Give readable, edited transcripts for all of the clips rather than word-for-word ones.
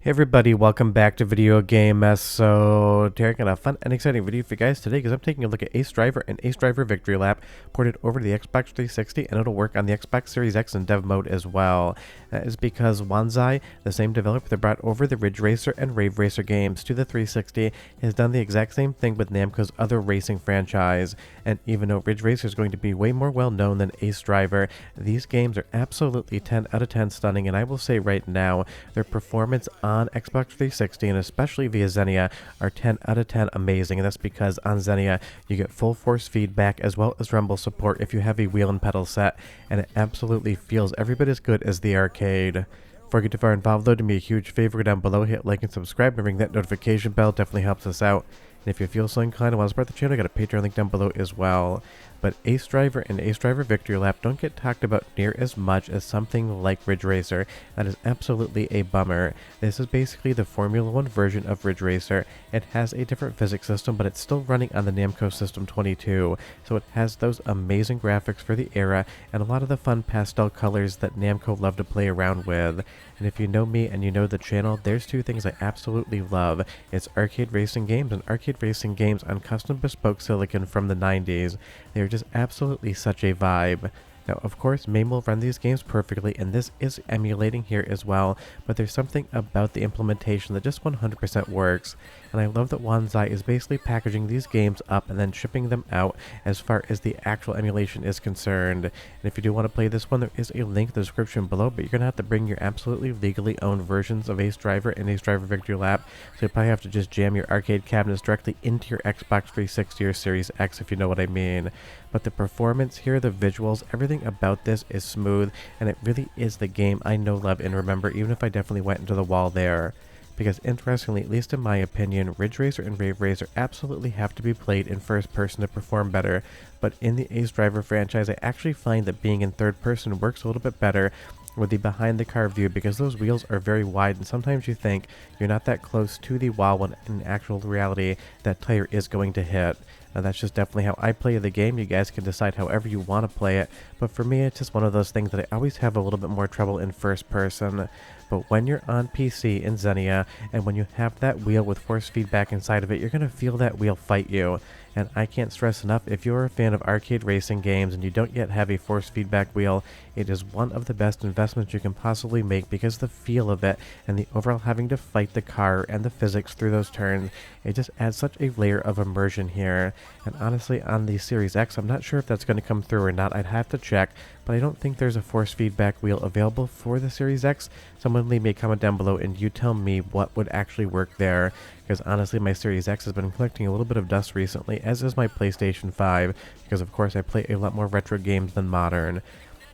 Hey everybody, welcome back to Video Game Mess. So, today I got a fun and exciting video for you guys today because I'm taking a look at Ace Driver and Ace Driver Victory Lap ported over to the Xbox 360, and it'll work on the Xbox Series X in dev mode as well. That is because Wans Zai, the same developer that brought over the Ridge Racer and Rave Racer games to the 360, has done the exact same thing with Namco's other racing franchise. And even though Ridge Racer is going to be way more well known than Ace Driver, these games are absolutely 10 out of 10 stunning, and I will say right now, their performance on Xbox 360 and especially via Xenia are 10 out of 10 amazing, and that's because on Xenia you get full force feedback as well as rumble support if you have a wheel and pedal set, and it absolutely feels every bit as good as the arcade. Before you get too far involved though, do me a huge favor, down below hit like and subscribe and ring that notification bell, definitely helps us out. And if you feel so inclined and want to support the channel, I got a Patreon link down below as well. But Ace Driver and Ace Driver Victory Lap don't get talked about near as much as something like Ridge Racer. That is absolutely a bummer. This is basically the Formula 1 version of Ridge Racer. It has a different physics system, but it's still running on the Namco System 22. So it has those amazing graphics for the era and a lot of the fun pastel colors that Namco love to play around with. And if you know me and you know the channel, there's two things I absolutely love. It's arcade racing games and arcade racing games on custom bespoke silicon from the 90s. They're just absolutely such a vibe. Now, of course, MAME will run these games perfectly, and this is emulating here as well, but there's something about the implementation that just 100% works. And I love that Wans Zai is basically packaging these games up and then shipping them out as far as the actual emulation is concerned. And if you do want to play this one, there is a link in the description below, but you're going to have to bring your absolutely legally owned versions of Ace Driver and Ace Driver Victory Lap, so you probably have to just jam your arcade cabinets directly into your Xbox 360 or Series X, if you know what I mean. But the performance here, the visuals, everything about this is smooth, and it really is the game I know, love, and remember, even if I definitely went into the wall there. Because interestingly, at least in my opinion, Ridge Racer and Rave Racer absolutely have to be played in first person to perform better, but in the Ace Driver franchise, I actually find that being in third person works a little bit better with the behind the car view, because those wheels are very wide and sometimes you think you're not that close to the wall when in actual reality that tire is going to hit. Now that's just definitely how I play the game. You guys can decide however you want to play it, but for me it's just one of those things that I always have a little bit more trouble in first person. But when you're on PC in Xenia, and when you have that wheel with force feedback inside of it, you're going to feel that wheel fight you. And I can't stress enough, if you're a fan of arcade racing games and you don't yet have a force feedback wheel, it is one of the best investments you can possibly make, because the feel of it and the overall having to fight the car and the physics through those turns, it just adds such a layer of immersion here. And honestly, on the Series X, I'm not sure if that's going to come through or not. I'd have to check, but I don't think there's a force feedback wheel available for the Series X. Someone leave me a comment down below and you tell me what would actually work there, because honestly my Series X has been collecting a little bit of dust recently, as is my PlayStation 5, because of course I play a lot more retro games than modern.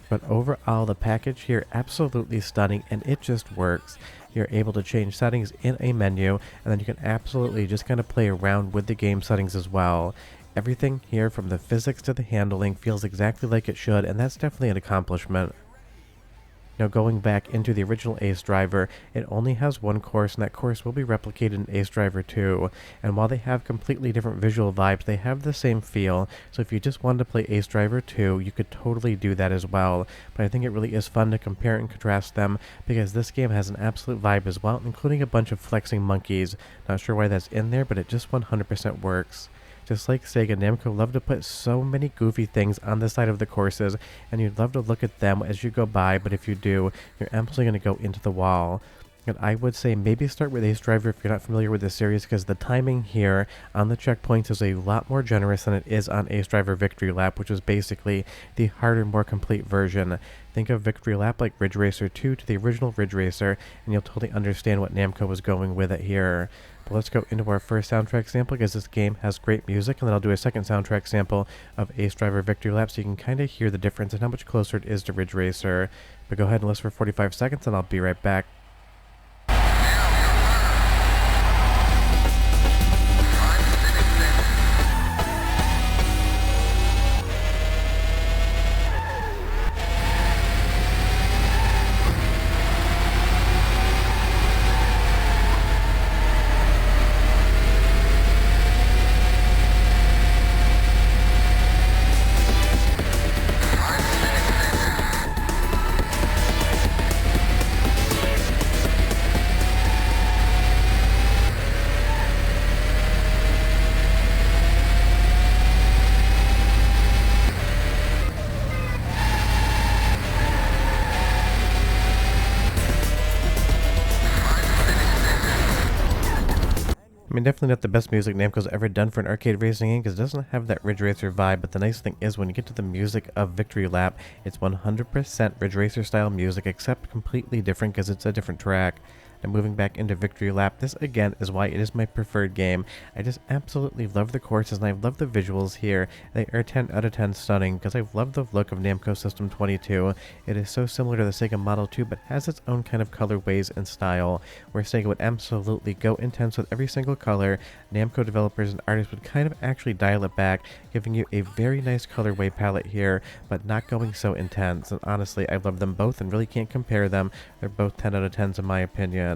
But overall, the package here absolutely stunning, and it just works. You're able to change settings in a menu, and then you can absolutely just kind of play around with the game settings as well. Everything here, from the physics to the handling, feels exactly like it should, and that's definitely an accomplishment. Now, going back into the original Ace Driver, it only has one course, and that course will be replicated in Ace Driver 2. And while they have completely different visual vibes, they have the same feel. So if you just wanted to play Ace Driver 2, you could totally do that as well. But I think it really is fun to compare and contrast them, because this game has an absolute vibe as well, including a bunch of flexing monkeys. Not sure why that's in there, but it just 100% works. Just like Sega, Namco love to put so many goofy things on the side of the courses, and you'd love to look at them as you go by, but if you do, you're absolutely going to go into the wall. And I would say maybe start with Ace Driver if you're not familiar with this series, because the timing here on the checkpoints is a lot more generous than it is on Ace Driver Victory Lap, which is basically the harder, more complete version. Think of Victory Lap like Ridge Racer 2 to the original Ridge Racer, and you'll totally understand what Namco was going with it here. But let's go into our first soundtrack sample, because this game has great music, and then I'll do a second soundtrack sample of Ace Driver Victory Lap so you can kind of hear the difference and how much closer it is to Ridge Racer. But go ahead and listen for 45 seconds, and I'll be right back. I mean, definitely not the best music Namco's ever done for an arcade racing game because it doesn't have that Ridge Racer vibe, but the nice thing is when you get to the music of Victory Lap, it's 100% Ridge Racer style music, except completely different because it's a different track. And moving back into Victory Lap, this again is why it is my preferred game. I just absolutely love the courses and I love the visuals here. They are 10 out of 10 stunning because I love the look of Namco System 22. It is so similar to the Sega Model 2 but has its own kind of colorways and style, where Sega would absolutely go intense with every single color. Namco developers and artists would kind of actually dial it back, giving you a very nice colorway palette here, but not going so intense. And honestly, I love them both and really can't compare them. They're both 10 out of 10s in my opinion.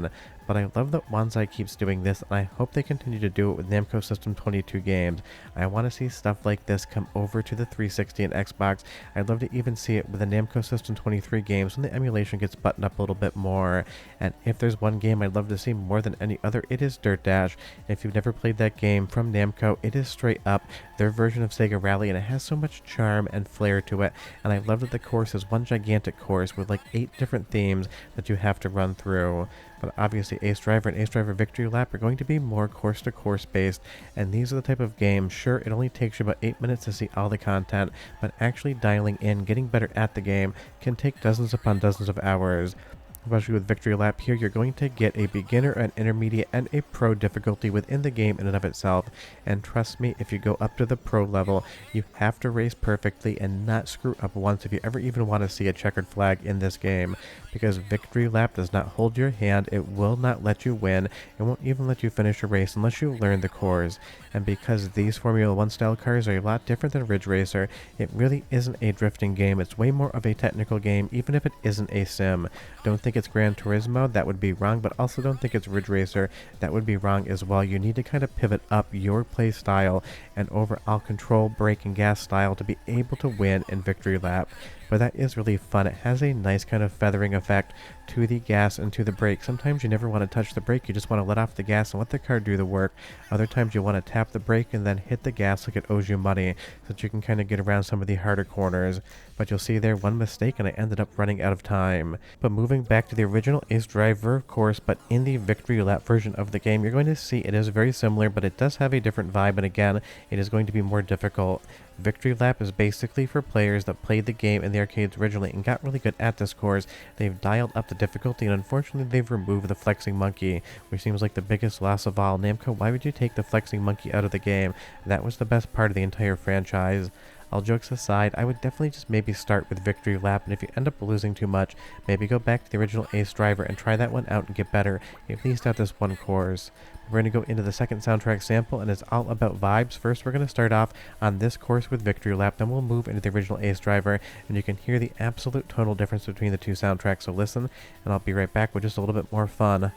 But I love that Wans Zai keeps doing this, and I hope they continue to do it with Namco System 22 games. I want to see stuff like this come over to the 360 and Xbox. I'd love to even see it with the Namco System 23 games when the emulation gets buttoned up a little bit more. And if there's one game I'd love to see more than any other, it is Dirt Dash. If you've never played that game from Namco, it is straight up their version of Sega Rally, and it has so much charm and flair to it. And I love that the course is one gigantic course with like 8 different themes that you have to run through. But obviously Ace Driver and Ace Driver Victory Lap are going to be more course-to-course based, and these are the type of games, sure, it only takes you about 8 minutes to see all the content, but actually dialing in, getting better at the game, can take dozens upon dozens of hours. Especially with Victory Lap here, you're going to get a beginner, an intermediate, and a pro difficulty within the game in and of itself. And trust me, if you go up to the pro level, you have to race perfectly and not screw up once if you ever even want to see a checkered flag in this game. Because Victory Lap does not hold your hand, it will not let you win, it won't even let you finish a race unless you learn the cores. And because these Formula 1 style cars are a lot different than Ridge Racer, it really isn't a drifting game, it's way more of a technical game, even if it isn't a sim. Don't think it's Gran Turismo, that would be wrong, but also don't think it's Ridge Racer, that would be wrong as well. You need to kind of pivot up your play style and overall control, brake, and gas style to be able to win in Victory Lap. But that is really fun. It has a nice kind of feathering effect to the gas and to the brake. Sometimes you never want to touch the brake, you just want to let off the gas and let the car do the work. Other times you want to tap the brake and then hit the gas like it owes you money, so that you can kind of get around some of the harder corners. But you'll see there one mistake and I ended up running out of time. But moving back to the original Ace Driver course, but in the Victory Lap version of the game, you're going to see it is very similar, but it does have a different vibe, and again, it is going to be more difficult. Victory Lap is basically for players that played the game in the arcades originally and got really good at this course. They've dialed up the difficulty, and unfortunately they've removed the flexing monkey, which seems like the biggest loss of all. Namco, why would you take the flexing monkey out of the game? That was the best part of the entire franchise. All jokes aside, I would definitely just maybe start with Victory Lap, and if you end up losing too much, maybe go back to the original Ace Driver and try that one out and get better, at least at this one course. We're going to go into the second soundtrack sample, and it's all about vibes. First, we're going to start off on this course with Victory Lap, then we'll move into the original Ace Driver, and you can hear the absolute tonal difference between the two soundtracks, so listen, and I'll be right back with just a little bit more fun.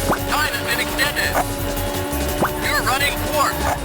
Time has been extended. You're running fourth.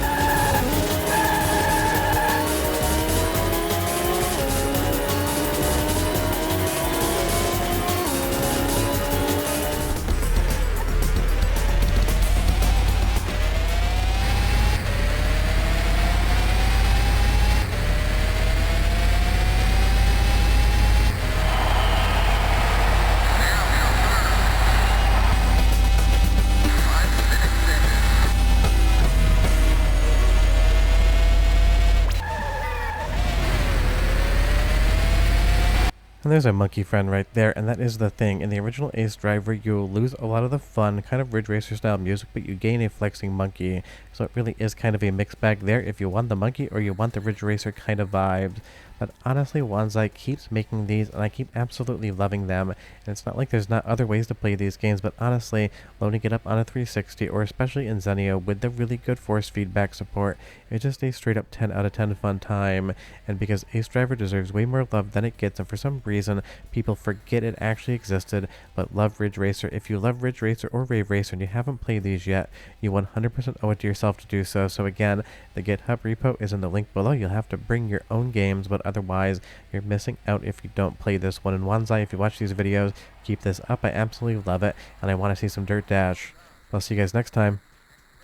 And there's a monkey friend right there, and that is the thing. In the original Ace Driver, you'll lose a lot of the fun, kind of Ridge Racer style music, but you gain a flexing monkey. So it really is kind of a mixed bag there if you want the monkey or you want the Ridge Racer kind of vibes. But honestly, Wans Zai keeps making these, and I keep absolutely loving them. And it's not like there's not other ways to play these games, but honestly, loading it up on a 360, or especially in Xenia with the really good force feedback support, it's just a straight up 10 out of 10 fun time. And because Ace Driver deserves way more love than it gets, and for some reason, people forget it actually existed, but love Ridge Racer. If you love Ridge Racer or Rave Racer and you haven't played these yet, you 100% owe it to yourself to do so. So again, the GitHub repo is in the link below. You'll have to bring your own games, but otherwise, you're missing out if you don't play this one. And Wans Zai, if you watch these videos, keep this up. I absolutely love it, and I want to see some Dirt Dash. I'll see you guys next time.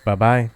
Bye-bye.